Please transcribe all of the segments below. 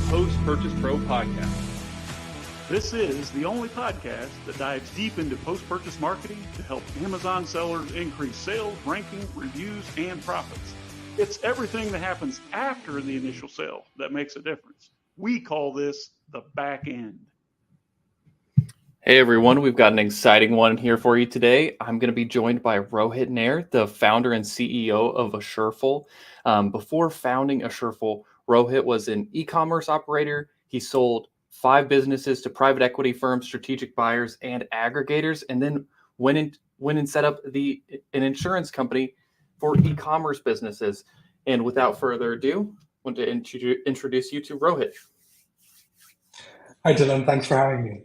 Post-Purchase Pro Podcast. This is the only podcast that dives deep into post-purchase marketing to help Amazon sellers increase sales, ranking, reviews, and profits. It's everything that happens after the initial sale that makes a difference. We call this the back end. Hey everyone, we've got an exciting one here for you today. I'm going to be joined by Rohit Nair, the founder and CEO of Assureful. Before founding Assureful, Rohit was an e-commerce operator. He sold 5 businesses to private equity firms, strategic buyers, and aggregators, and then went and set up an insurance company for e-commerce businesses. And without further ado, I want to introduce you to Rohit. Hi, Dylan. Thanks for having me.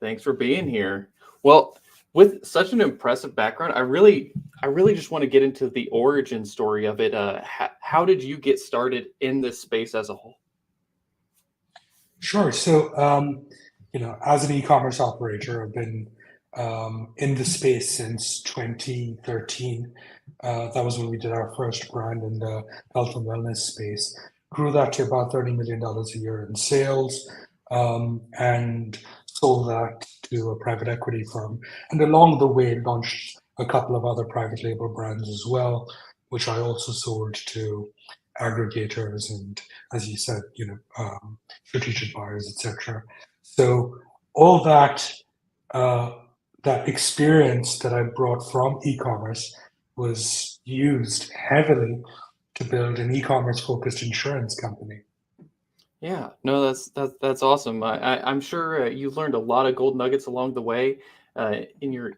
Thanks for being here. Well, with such an impressive background, I really just want to get into the origin story of it. How did you get started in this space as a whole? Sure. So, as an e-commerce operator, I've been in the space since 2013. That was when we did our first brand in the health and wellness space. Grew that to about $30 million a year in sales, and sold that to a private equity firm. And along the way, launched a couple of other private label brands as well, which I also sold to aggregators and, as you said, strategic buyers, etc. So all that experience that I brought from e-commerce was used heavily to build an e-commerce focused insurance company. Yeah, no, that's awesome. I'm sure you learned a lot of gold nuggets along the way in your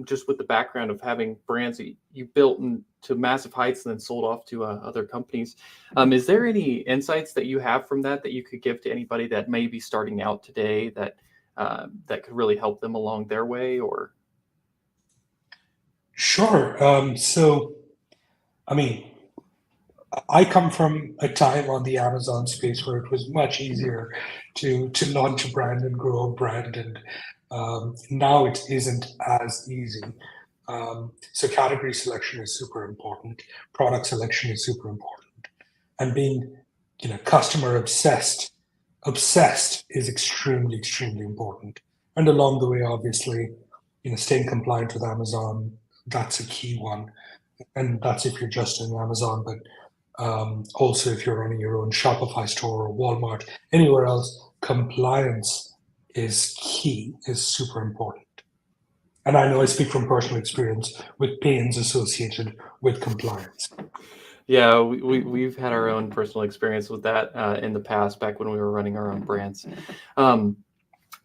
just with the background of having brands that you built to massive heights and then sold off to other companies. Is there any insights that you have from that you could give to anybody that may be starting out today that could really help them along their way? Or Sure. I come from a time on the Amazon space where it was much easier to launch a brand and grow a brand, and now it isn't as easy. So category selection is super important. Product selection is super important, and being, customer obsessed is extremely, extremely important. And along the way, obviously, staying compliant with Amazon, that's a key one, and that's if you're just in Amazon, but also if you're running your own Shopify store or Walmart, anywhere else, compliance is key, is super important. And I know I speak from personal experience with pains associated with compliance. yeah, we've had our own personal experience with that in the past, back when we were running our own brands.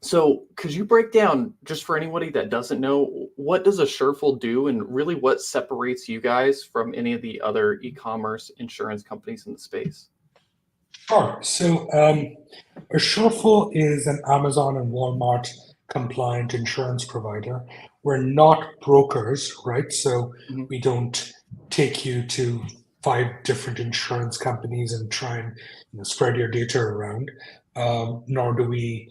So could you break down, just for anybody that doesn't know, what does Assureful do, and really what separates you guys from any of the other e-commerce insurance companies in the space? Sure. So Assureful is an Amazon and Walmart compliant insurance provider. We're not brokers, right? So we don't take you to 5 different insurance companies and try and spread your data around. Nor do we,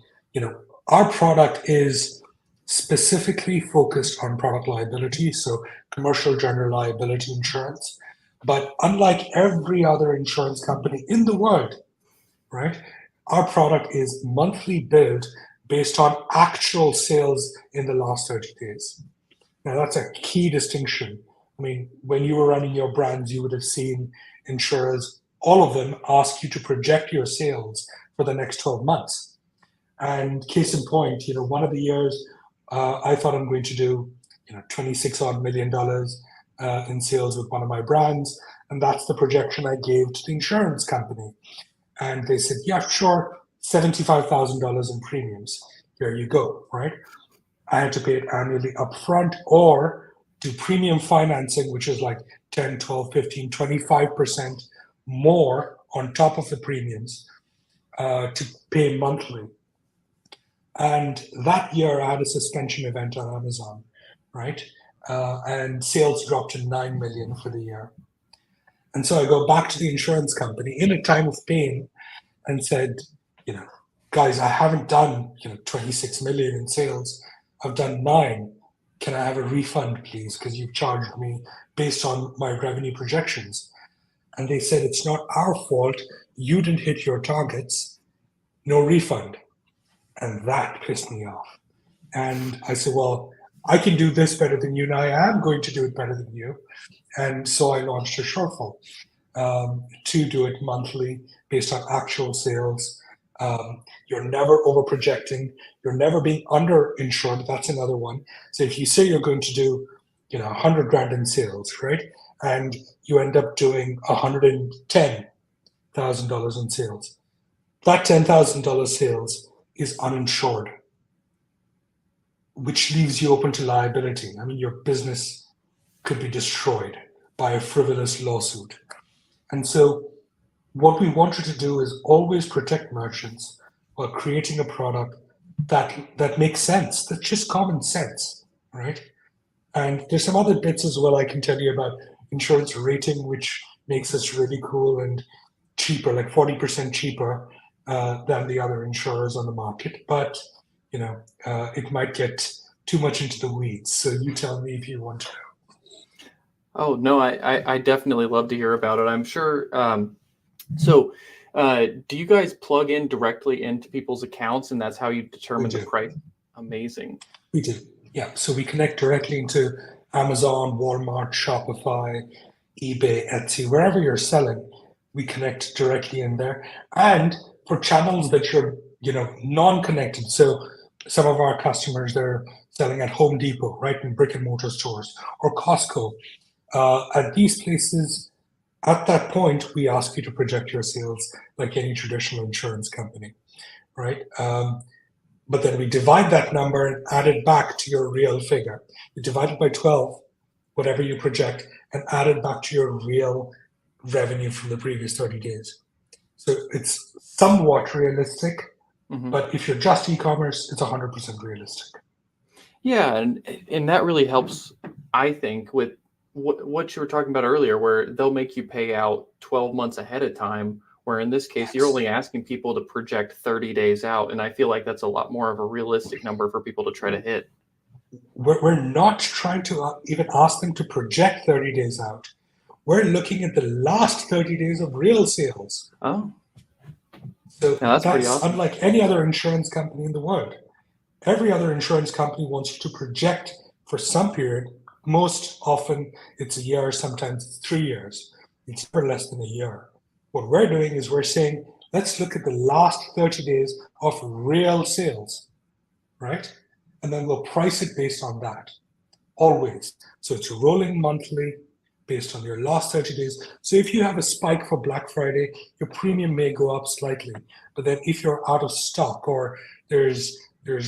our product is specifically focused on product liability, so commercial general liability insurance. But unlike every other insurance company in the world, right, our product is monthly billed based on actual sales in the last 30 days. Now, that's a key distinction. I mean, when you were running your brands, you would have seen insurers, all of them, ask you to project your sales for the next 12 months. And case in point, one of the years I thought I'm going to do, $26 odd million in sales with one of my brands. And that's the projection I gave to the insurance company. And they said, yeah, sure, $75,000 in premiums. Here you go, right? I had to pay it annually upfront or do premium financing, which is like 10, 12, 15, 25% more on top of the premiums to pay monthly. And that year I had a suspension event on Amazon, right? And sales dropped to 9 million for the year. And so I go back to the insurance company in a time of pain and said, guys, I haven't done 26 million in sales. I've done 9. Can I have a refund, please? Because you've charged me based on my revenue projections. And they said, it's not our fault. you didn't hit your targets, no refund. And that pissed me off. And I said, well, I can do this better than you, and I am going to do it better than you. And so I launched Assureful to do it monthly based on actual sales. You're never over projecting. You're never being underinsured. That's another one. So if you say you're going to do, 100 grand in sales, right, and you end up doing $110,000 in sales, that $10,000 sales is uninsured, which leaves you open to liability. I mean, your business could be destroyed by a frivolous lawsuit. And so what we wanted to do is always protect merchants while creating a product that makes sense. That's just common sense, right? And there's some other bits as well I can tell you about insurance rating, which makes us really cool and cheaper, like 40% cheaper than the other insurers on the market. But, it might get too much into the weeds. So you tell me if you want to. Oh, no, I definitely love to hear about it. I'm sure. Do you guys plug in directly into people's accounts, and that's how you determine the price? Amazing. We do. Yeah. So we connect directly into Amazon, Walmart, Shopify, eBay, Etsy, wherever you're selling, we connect directly in there. And for channels that you're, non-connected. So some of our customers, they're selling at Home Depot, right, in brick and mortar stores, or Costco. At these places, at that point, we ask you to project your sales like any traditional insurance company, right? But then we divide that number and add it back to your real figure. You divide it by 12, whatever you project, and add it back to your real revenue from the previous 30 days. So it's somewhat realistic, but if you're just e-commerce, it's 100% realistic. Yeah, and that really helps, I think, with what you were talking about earlier, where they'll make you pay out 12 months ahead of time, where in this case, you're only asking people to project 30 days out. And I feel like that's a lot more of a realistic number for people to try to hit. We're not trying to even ask them to project 30 days out. We're looking at the last 30 days of real sales. Oh. So that's pretty awesome. Unlike any other insurance company in the world. Every other insurance company wants you to project for some period. Most often it's a year, sometimes it's 3 years. It's never less than a year. What we're doing is we're saying, let's look at the last 30 days of real sales, right? And then we'll price it based on that, always. So it's rolling monthly based on your last 30 days. So if you have a spike for Black Friday, your premium may go up slightly. But then if you're out of stock or there's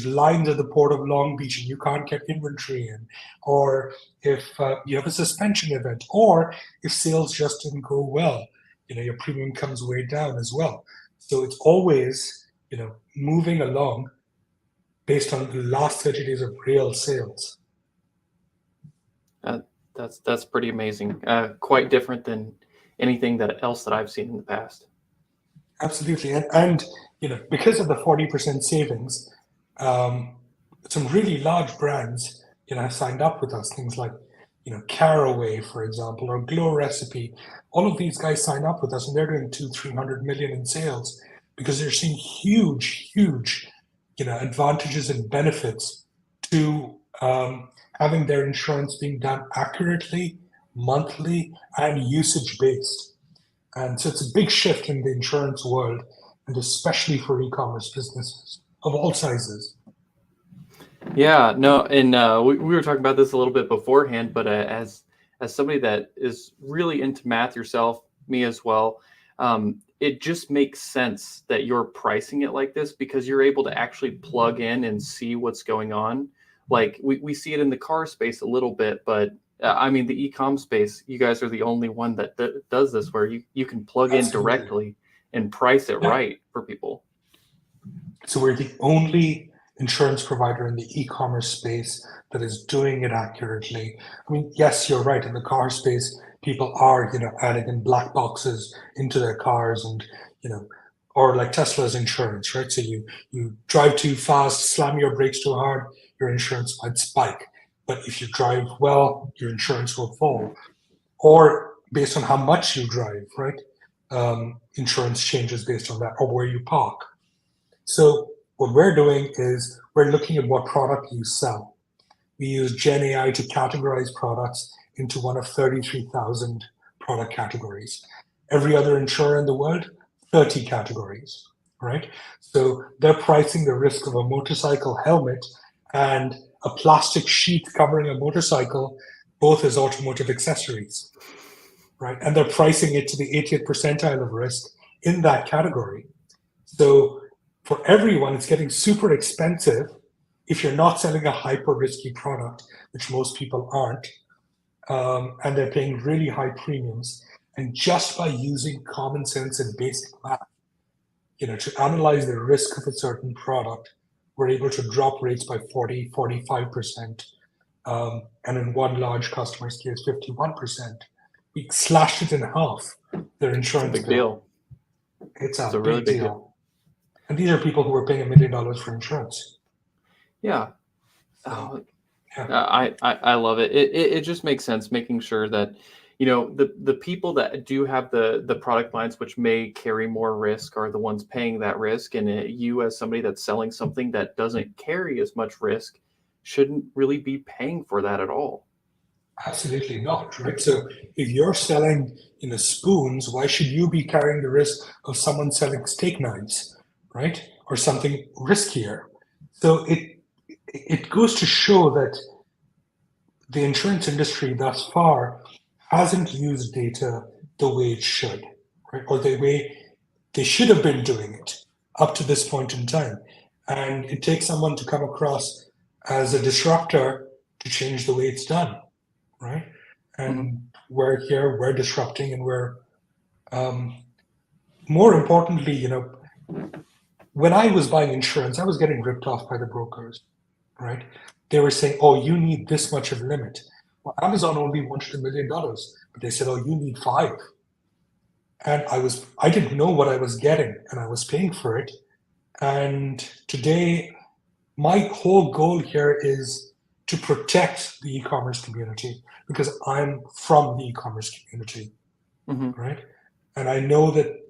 lines at the port of Long Beach and you can't get inventory in, or if you have a suspension event, or if sales just didn't go well, your premium comes way down as well. So it's always, moving along based on the last 30 days of real sales. That's pretty amazing. Quite different than anything else that I've seen in the past. Absolutely. And because of the 40% savings, some really large brands, have signed up with us. Things like, Caraway, for example, or Glow Recipe. All of these guys sign up with us, and they're doing 200-300 million in sales because they're seeing huge, advantages and benefits to having their insurance being done accurately, monthly, and usage-based. And so it's a big shift in the insurance world, and especially for e-commerce businesses of all sizes. Yeah, no, and we were talking about this a little bit beforehand, but as somebody that is really into math yourself, me as well, it just makes sense that you're pricing it like this because you're able to actually plug in and see what's going on. Like we see it in the car space a little bit, but the e-com space, you guys are the only one that does this, where you can plug in directly and price it right for people. So we're the only insurance provider in the e-commerce space that is doing it accurately. I mean, yes, you're right. In the car space, people are, adding in black boxes into their cars and, or like Tesla's insurance, right? So you drive too fast, slam your brakes too hard, your insurance might spike. But if you drive well, your insurance will fall. Or based on how much you drive, right? insurance changes based on that, or where you park. So what we're doing is we're looking at what product you sell. We use Gen AI to categorize products into one of 33,000 product categories. Every other insurer in the world, 30 categories, right? So they're pricing the risk of a motorcycle helmet and a plastic sheet covering a motorcycle, both as automotive accessories, right? And they're pricing it to the 80th percentile of risk in that category. So for everyone, it's getting super expensive if you're not selling a hyper risky product, which most people aren't, and they're paying really high premiums. And just by using common sense and basic math, to analyze the risk of a certain product, we're able to drop rates by 40, 45%. And in one large customer's case, 51%. We slashed it in half, their insurance Big deal. It's It's a a really big big deal. deal. And these are people who are paying $1 million for insurance. Yeah. So, I love it. It just makes sense, making sure that, the people that do have the product lines which may carry more risk are the ones paying that risk. And you, as somebody that's selling something that doesn't carry as much risk, shouldn't really be paying for that at all. absolutely not, right? So if you're selling, spoons, why should you be carrying the risk of someone selling steak knives, right? Or something riskier. So it goes to show that the insurance industry thus far hasn't used data the way it should, right? Or the way they should have been doing it up to this point in time. And it takes someone to come across as a disruptor to change the way it's done, right? And we're here, we're disrupting, and we're more importantly, when I was buying insurance, I was getting ripped off by the brokers, right? They were saying, "Oh, you need this much of limit." Well, Amazon only wanted $1 million, but they said, "Oh, you need 5." And I didn't know what I was getting, and I was paying for it. And today, my whole goal here is to protect the e-commerce community because I'm from the e-commerce community, right? And I know that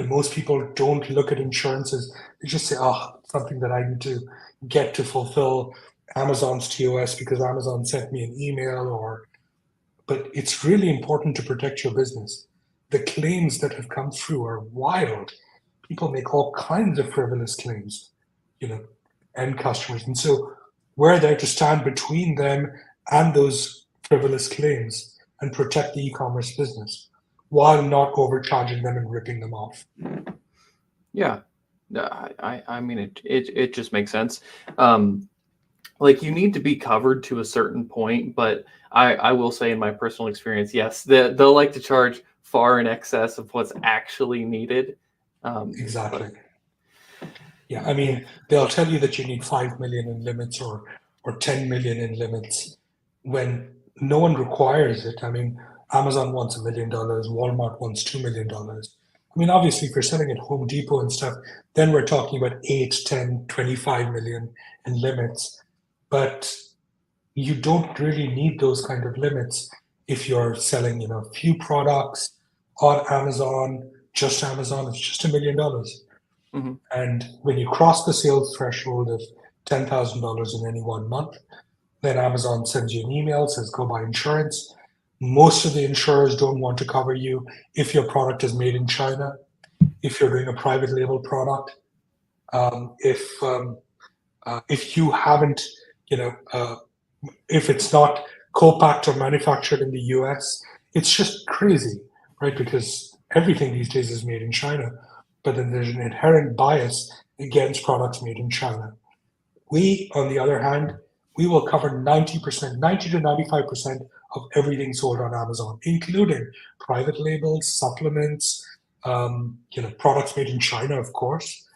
most people don't look at insurance as, they just say, "Oh, something that I need to get to fulfill Amazon's TOS because Amazon sent me an email," but it's really important to protect your business. The claims that have come through are wild. People make all kinds of frivolous claims, end customers. And so we're there to stand between them and those frivolous claims and protect the e-commerce business while not overcharging them and ripping them off. Yeah. I mean, it just makes sense. Like, you need to be covered to a certain point, but I will say, in my personal experience, yes, they'll like to charge far in excess of what's actually needed. Exactly. Yeah, I mean, they'll tell you that you need 5 million in limits or 10 million in limits when no one requires it. I mean, Amazon wants $1 million, Walmart wants $2 million. I mean, obviously, if you're selling at Home Depot and stuff, then we're talking about 8, 10, 25 million in limits. But you don't really need those kind of limits if you're selling, few products on Amazon, just Amazon, it's just $1 million. And when you cross the sales threshold of $10,000 in any one month, then Amazon sends you an email, says go buy insurance. Most of the insurers don't want to cover you if your product is made in China, if you're doing a private label product, if you haven't, if it's not co-packed or manufactured in the US. It's just crazy, right? Because everything these days is made in China, but then there's an inherent bias against products made in China. We, on the other hand, we will cover 90%, 90 to 95% of everything sold on Amazon, including private labels, supplements, products made in China, of course.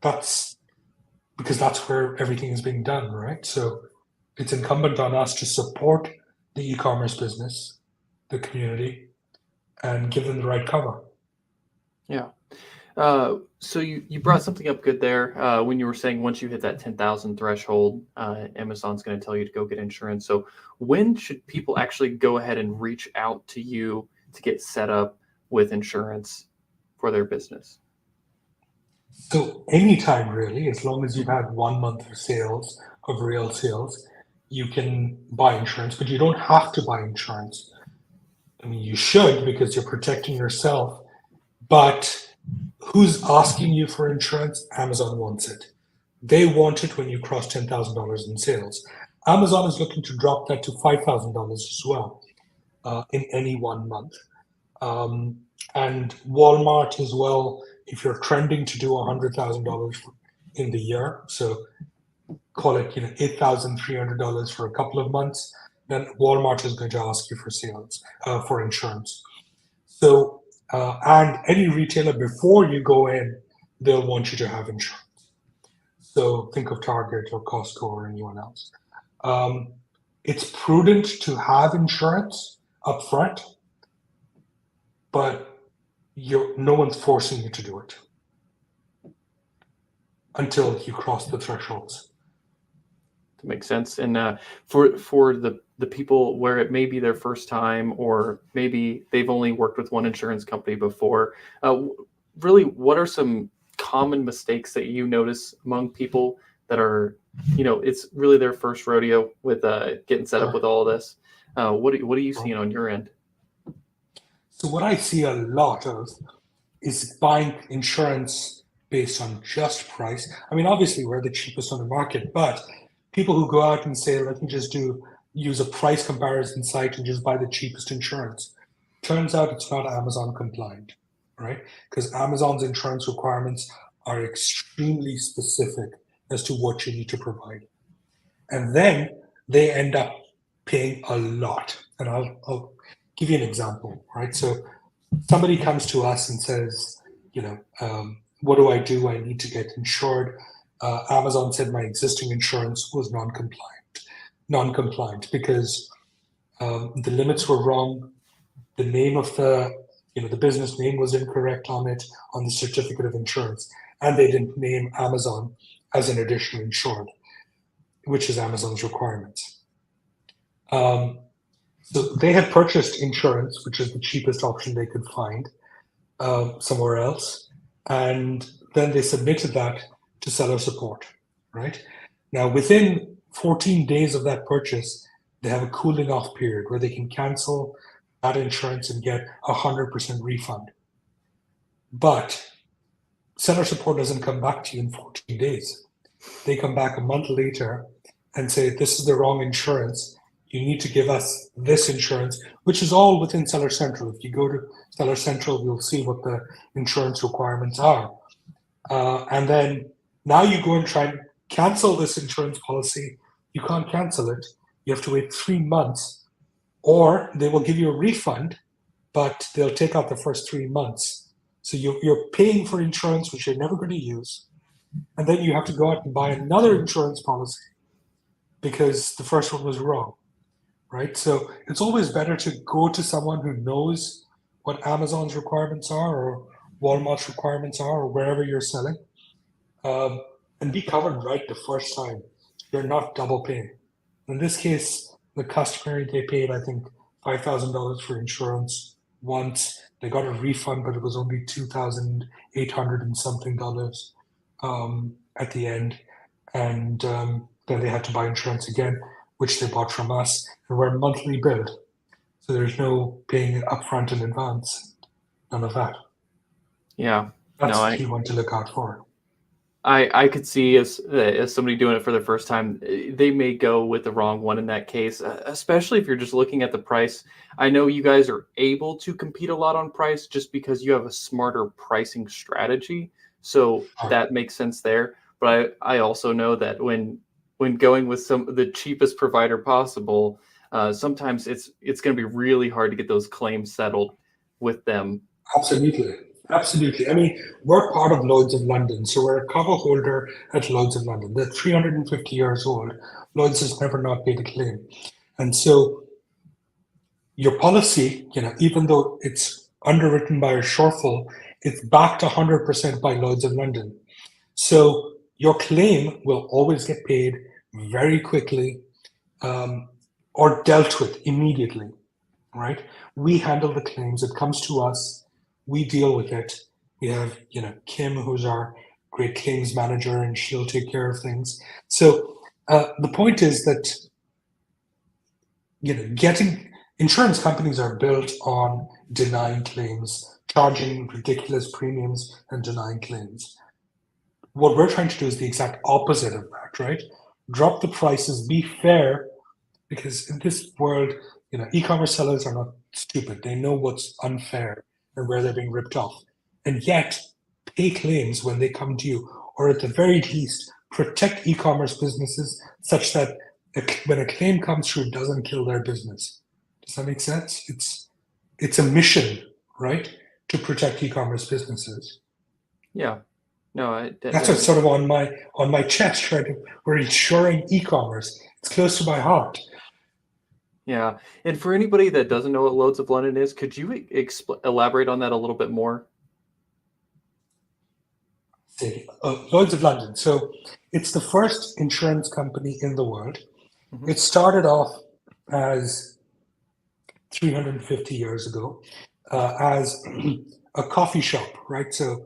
That's because that's where everything is being done, right? So it's incumbent on us to support the e-commerce business, the community, and give them the right cover. Yeah. So you brought something up good there when you were saying once you hit that 10,000 threshold, Amazon's going to tell you to go get insurance. So when should people actually go ahead and reach out to you to get set up with insurance for their business? So anytime really, as long as you've had 1 month of sales, of real sales, you can buy insurance, but you don't have to buy insurance. I mean, you should because you're protecting yourself, but who's asking you for insurance? Amazon wants it. They want it when you cross $10,000 in sales. Amazon is looking to drop that to $5,000 as well in any 1 month. And Walmart as well, if you're trending to do $100,000 in the year, so call it $8,300 for a couple of months, then Walmart is going to ask you for sales, for insurance. So, and any retailer before you go in, they'll want you to have insurance. So think of Target or Costco or anyone else. It's prudent to have insurance up front, but no one's forcing you to do it until you cross the thresholds. That makes sense. And for the people where it may be their first time, or maybe they've only worked with one insurance company before, really, what are some common mistakes that you notice among people that are, it's really their first rodeo with getting set up with all of this? What are you seeing on your end? So what I see a lot of is buying insurance based on just price. I mean, obviously we're the cheapest on the market, but people who go out and say, let me just use a price comparison site and just buy the cheapest insurance. Turns out it's not Amazon compliant, right? Because Amazon's insurance requirements are extremely specific as to what you need to provide. And then they end up paying a lot. And I'll give you an example, right? So somebody comes to us and says, what do? I need to get insured. Amazon said my existing insurance was non-compliant because the limits were wrong. The name of the business name was incorrect on the certificate of insurance, and they didn't name Amazon as an additional insured, which is Amazon's requirements. So they had purchased insurance, which is the cheapest option they could find somewhere else, and then they submitted that to seller support, right? Now, within 14 days of that purchase, they have a cooling off period where they can cancel that insurance and get 100% refund. But seller support doesn't come back to you in 14 days. They come back a month later and say, this is the wrong insurance. You need to give us this insurance, which is all within Seller Central. If you go to Seller Central, you'll see what the insurance requirements are. And then now you go and try and cancel this insurance policy. You can't cancel it. You have to wait 3 months, or they will give you a refund, but they'll take out the first 3 months. So you're paying for insurance, which you're never going to use. And then you have to go out and buy another insurance policy because the first one was wrong, right? So it's always better to go to someone who knows what Amazon's requirements are or Walmart's requirements are or wherever you're selling, and be covered right the first time. You're not double paying. In this case, the customer, they paid, I think, $5,000 for insurance once. They got a refund, but it was only $2,800 and something at the end. And then they had to buy insurance again, which they bought from us, and we're monthly billed. So there's no paying upfront in advance. None of that. Yeah. That's the key one to look out for. I could see as somebody doing it for the first time, they may go with the wrong one in that case, especially if you're just looking at the price. I know you guys are able to compete a lot on price just because you have a smarter pricing strategy. So that makes sense there. But I also know that when going with the cheapest provider possible, sometimes it's going to be really hard to get those claims settled with them. Absolutely. I mean, we're part of Lloyd's of London, so we're a cover holder at Lloyd's of London. They're 350 years old. Lloyd's has never not paid a claim. And so your policy, even though it's underwritten by Assureful, it's backed 100% by Lloyd's of London. So your claim will always get paid very quickly or dealt with immediately, right? We handle the claims. It comes to us. We deal with it. We have, Kim, who's our great claims manager, and she'll take care of things. So the point is that, getting insurance companies are built on denying claims, charging ridiculous premiums and denying claims. What we're trying to do is the exact opposite of that, right? Drop the prices, be fair, because in this world, e-commerce sellers are not stupid. They know what's unfair and where they're being ripped off. And yet, pay claims when they come to you, or at the very least, protect e-commerce businesses such that when a claim comes through, it doesn't kill their business. Does that make sense? It's a mission, right, to protect e-commerce businesses. Yeah. No, That's what's sort of on my chest, right? We're ensuring e-commerce. It's close to my heart. Yeah. And for anybody that doesn't know what Loads of London is, could you elaborate on that a little bit more? Lloyd's of London. So it's the first insurance company in the world. It started off as 350 years ago as a coffee shop, right? So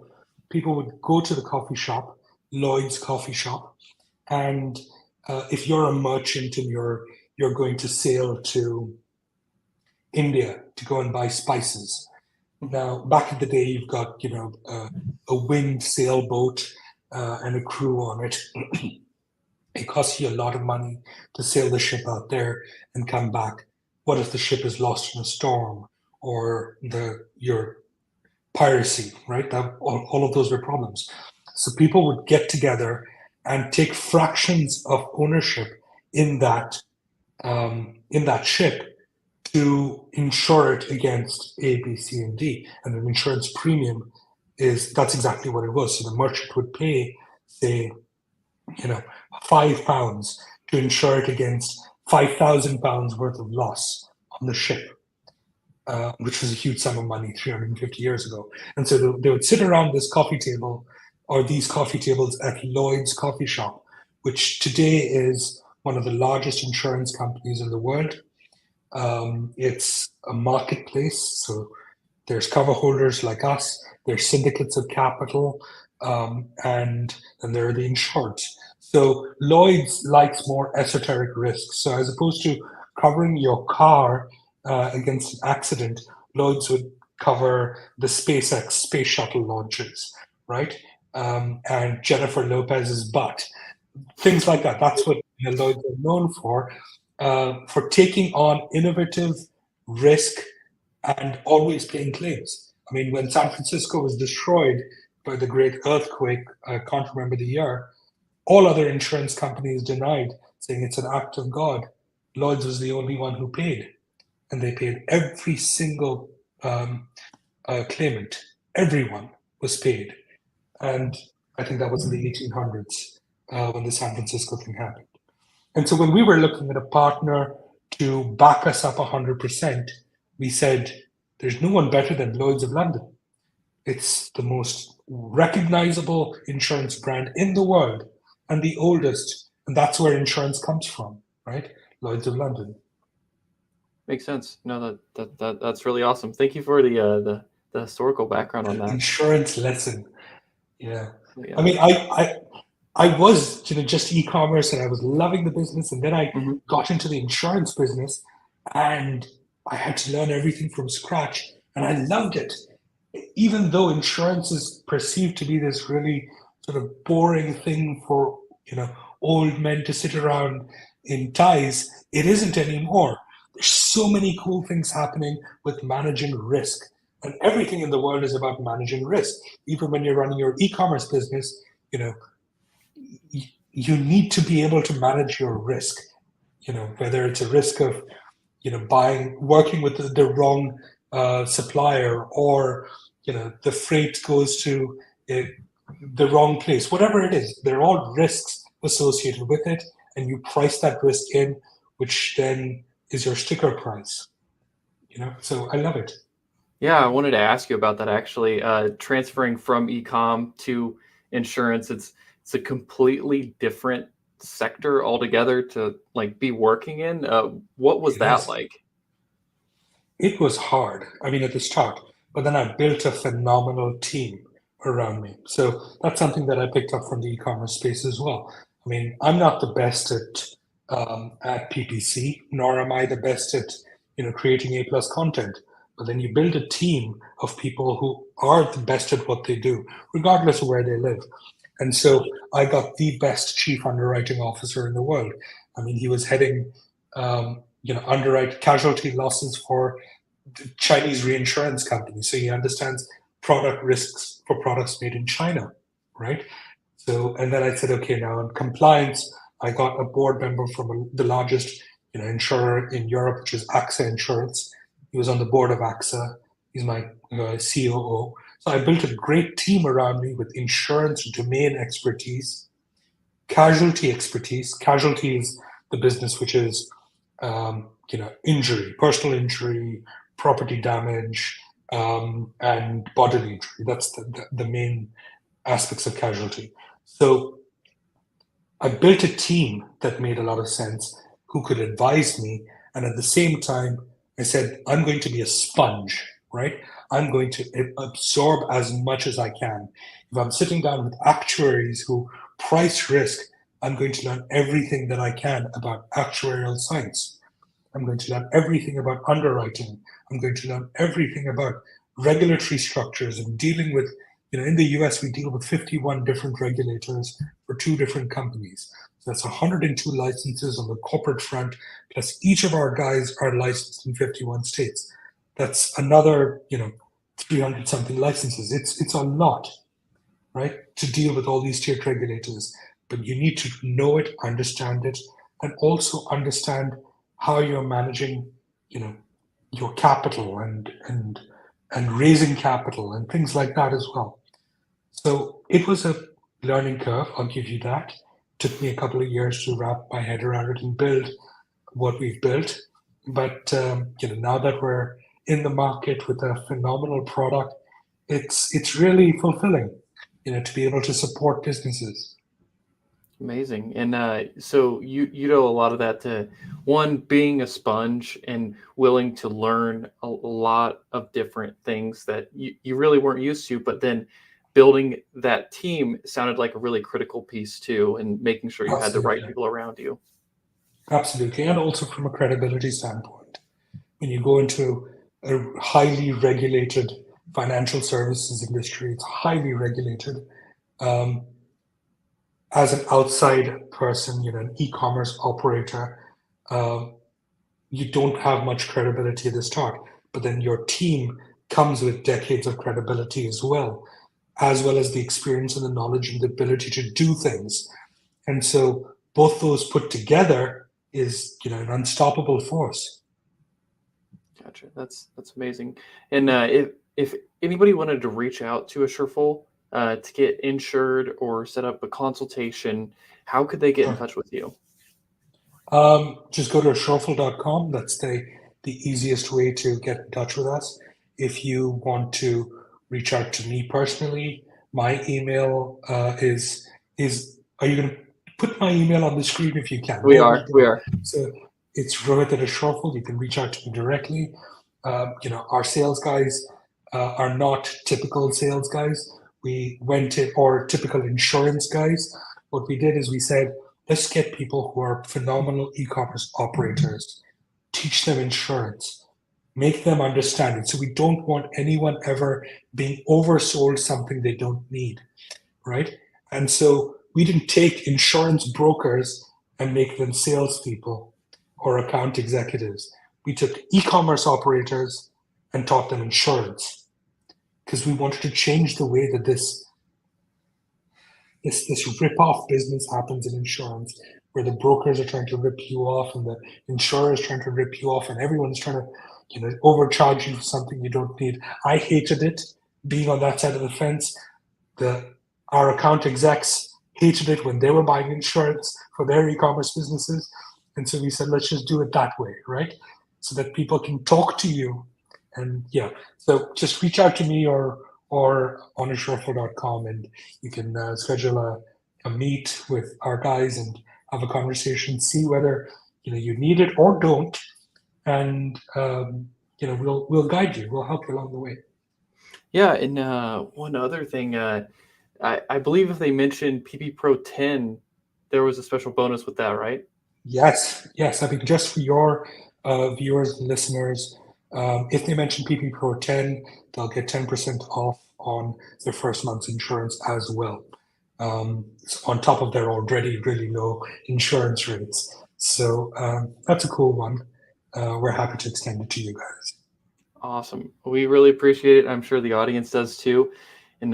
people would go to the coffee shop, Lloyd's coffee shop, and if you're a merchant and you're going to sail to India to go and buy spices. Now, back in the day, you've got a winged sailboat and a crew on it. It costs you a lot of money to sail the ship out there and come back. What if the ship is lost in a storm or your piracy, right? All of those were problems. So people would get together and take fractions of ownership in that ship to insure it against A, B, C, and D. And an insurance premium that's exactly what it was. So the merchant would pay, say, £5 to insure it against £5,000 worth of loss on the ship, which was a huge sum of money 350 years ago. And so they would sit around this coffee table or these coffee tables at Lloyd's coffee shop, which today is one of the largest insurance companies in the world. It's a marketplace, so there's cover holders like us, there's syndicates of capital, and there are the insureds. So Lloyd's likes more esoteric risks. So as opposed to covering your car against an accident, Lloyd's would cover the SpaceX space shuttle launches, right? And Jennifer Lopez's butt, things like that. That's what Lloyd's are known for taking on innovative risk and always paying claims. I mean, when San Francisco was destroyed by the great earthquake, I can't remember the year, all other insurance companies denied, saying it's an act of God. Lloyd's was the only one who paid. And they paid every single claimant. Everyone was paid. And I think that was in the 1800s when the San Francisco thing happened. And so when we were looking at a partner to back us up 100%, we said, there's no one better than Lloyd's of London. It's the most recognizable insurance brand in the world and the oldest. And that's where insurance comes from, right? Lloyd's of London. Makes sense. No, that's really awesome. Thank you for the historical background on that. Insurance lesson. Yeah. I mean, I was just e-commerce and I was loving the business, and then I got into the insurance business and I had to learn everything from scratch, and I loved it. Even though insurance is perceived to be this really sort of boring thing for old men to sit around in ties, it isn't anymore. There's so many cool things happening with managing risk, and everything in the world is about managing risk. Even when you're running your e-commerce business, you need to be able to manage your risk, whether it's a risk of, working with the wrong supplier, or, the freight goes to the wrong place, whatever it is, they're all risks associated with it. And you price that risk in, which then is your sticker price, so I love it. Yeah, I wanted to ask you about that actually. Transferring from e-com to insurance, it's a completely different sector altogether to be working in. What was that like? It was hard. I mean, at the start, but then I built a phenomenal team around me. So that's something that I picked up from the e-commerce space as well. I mean, I'm not the best at PPC, nor am I the best at creating A plus content. But then you build a team of people who are the best at what they do, regardless of where they live. And so I got the best chief underwriting officer in the world. I mean, he was heading, underwrite casualty losses for the Chinese reinsurance company. So he understands product risks for products made in China, right? So, and then I said, okay, now in compliance, I got a board member from the largest, insurer in Europe, which is AXA Insurance. He was on the board of AXA. He's my COO. So I built a great team around me with insurance domain expertise, casualty expertise. Casualty is the business which is, injury, personal injury, property damage, and bodily injury. That's the main aspects of casualty. So I built a team that made a lot of sense, who could advise me. And at the same time, I said, I'm going to be a sponge, right? I'm going to absorb as much as I can. If I'm sitting down with actuaries who price risk, I'm going to learn everything that I can about actuarial science. I'm going to learn everything about underwriting. I'm going to learn everything about regulatory structures and dealing with, in the US, we deal with 51 different regulators for 2 different companies. So that's 102 licenses on the corporate front, plus each of our guys are licensed in 51 states. That's another, 300 something licenses. It's a lot, right, to deal with all these state regulators. But you need to know it, understand it, and also understand how you're managing, your capital and raising capital and things like that as well. So it was a learning curve, I'll give you that. Took me a couple of years to wrap my head around it and build what we've built. But now that we're in the market with a phenomenal product, it's really fulfilling, to be able to support businesses. Amazing. And so you know a lot of that to one being a sponge and willing to learn a lot of different things that you really weren't used to, but then building that team sounded like a really critical piece too, and making sure you had the right people around you. Absolutely. And also from a credibility standpoint. When you go into a highly regulated financial services industry, it's highly regulated. As an outside person, an e-commerce operator, you don't have much credibility at the start, but then your team comes with decades of credibility as well as the experience and the knowledge and the ability to do things. And so both those put together is, an unstoppable force. Gotcha. That's amazing. And if anybody wanted to reach out to Assureful to get insured or set up a consultation, how could they get in touch with you? Just go to Assureful.com. That's the easiest way to get in touch with us. If you want to reach out to me personally, my email is are you going to put my email on the screen if you can? We are. So it's Rohit at Assureful. You can reach out to me directly. Our sales guys are not typical sales guys. We went in, or typical insurance guys. What we did is we said, let's get people who are phenomenal e-commerce operators, teach them insurance, make them understand it. So we don't want anyone ever being oversold something they don't need, right? And so we didn't take insurance brokers and make them salespeople or account executives. We took e-commerce operators and taught them insurance because we wanted to change the way that this rip-off business happens in insurance, where the brokers are trying to rip you off and the insurer is trying to rip you off and everyone's trying to overcharge you for something you don't need. I hated it, being on that side of the fence. Our account execs hated it when they were buying insurance for their e-commerce businesses. And so we said, let's just do it that way, right? So that people can talk to you. And yeah, so just reach out to me or on Assureful.com, and you can schedule a meet with our guys and have a conversation, see whether you need it or don't, and we'll guide you. We'll help you along the way. Yeah, and one other thing, I believe if they mentioned PP Pro 10, there was a special bonus with that, right? Yes, yes. I mean, just for your viewers and listeners, if they mention PP Pro 10, they'll get 10% off on their first month's insurance as well, on top of their already really low insurance rates. So that's a cool one. We're happy to extend it to you guys. Awesome. We really appreciate it. I'm sure the audience does too. And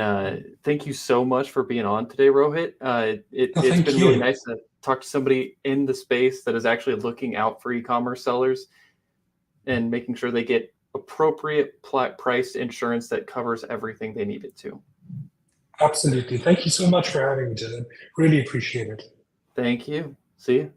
thank you so much for being on today, Rohit. No, It's thank been really you. nice to talk to somebody in the space that is actually looking out for e-commerce sellers and making sure they get appropriate priced insurance that covers everything they need it to. Absolutely. Thank you so much for having me, Dylan. Really appreciate it. Thank you. See you.